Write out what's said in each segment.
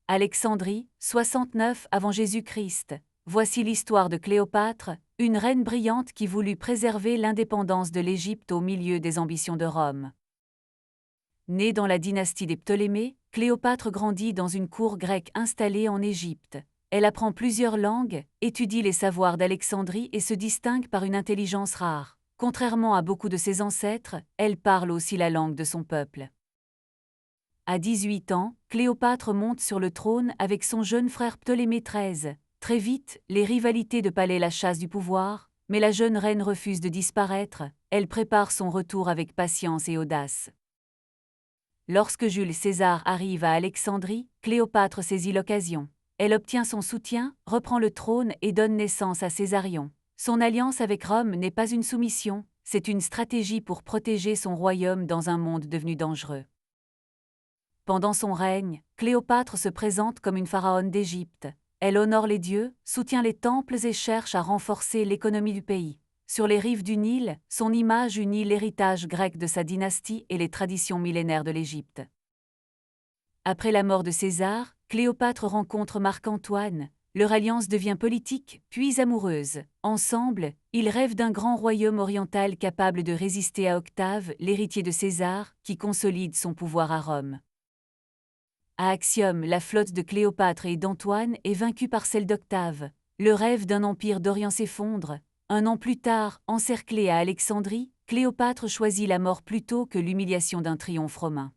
Alexandrie, 69 avant Jésus-Christ. Voici l'histoire de Cléopâtre, une reine brillante qui voulut préserver l'indépendance de l'Égypte au milieu des ambitions de Rome. Née dans la dynastie des Ptolémées, Cléopâtre grandit dans une cour grecque installée en Égypte. Elle apprend plusieurs langues, étudie les savoirs d'Alexandrie et se distingue par une intelligence rare. Contrairement à beaucoup de ses ancêtres, elle parle aussi la langue de son peuple. À 18 ans, Cléopâtre monte sur le trône avec son jeune frère Ptolémée XIII. Très vite, les rivalités de palais la chassent du pouvoir, mais la jeune reine refuse de disparaître, elle prépare son retour avec patience et audace. Lorsque Jules César arrive à Alexandrie, Cléopâtre saisit l'occasion. Elle obtient son soutien, reprend le trône et donne naissance à Césarion. Son alliance avec Rome n'est pas une soumission, c'est une stratégie pour protéger son royaume dans un monde devenu dangereux. Pendant son règne, Cléopâtre se présente comme une pharaone d'Égypte. Elle honore les dieux, soutient les temples et cherche à renforcer l'économie du pays. Sur les rives du Nil, son image unit l'héritage grec de sa dynastie et les traditions millénaires de l'Égypte. Après la mort de César, Cléopâtre rencontre Marc-Antoine. Leur alliance devient politique, puis amoureuse. Ensemble, ils rêvent d'un grand royaume oriental capable de résister à Octave, l'héritier de César, qui consolide son pouvoir à Rome. À Actium, la flotte de Cléopâtre et d'Antoine est vaincue par celle d'Octave. Le rêve d'un empire d'Orient s'effondre. Un an plus tard, encerclée à Alexandrie, Cléopâtre choisit la mort plutôt que l'humiliation d'un triomphe romain.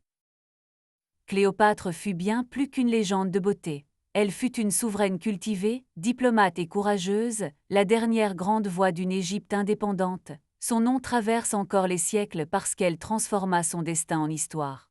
Cléopâtre fut bien plus qu'une légende de beauté. Elle fut une souveraine cultivée, diplomate et courageuse, la dernière grande voix d'une Égypte indépendante. Son nom traverse encore les siècles parce qu'elle transforma son destin en histoire.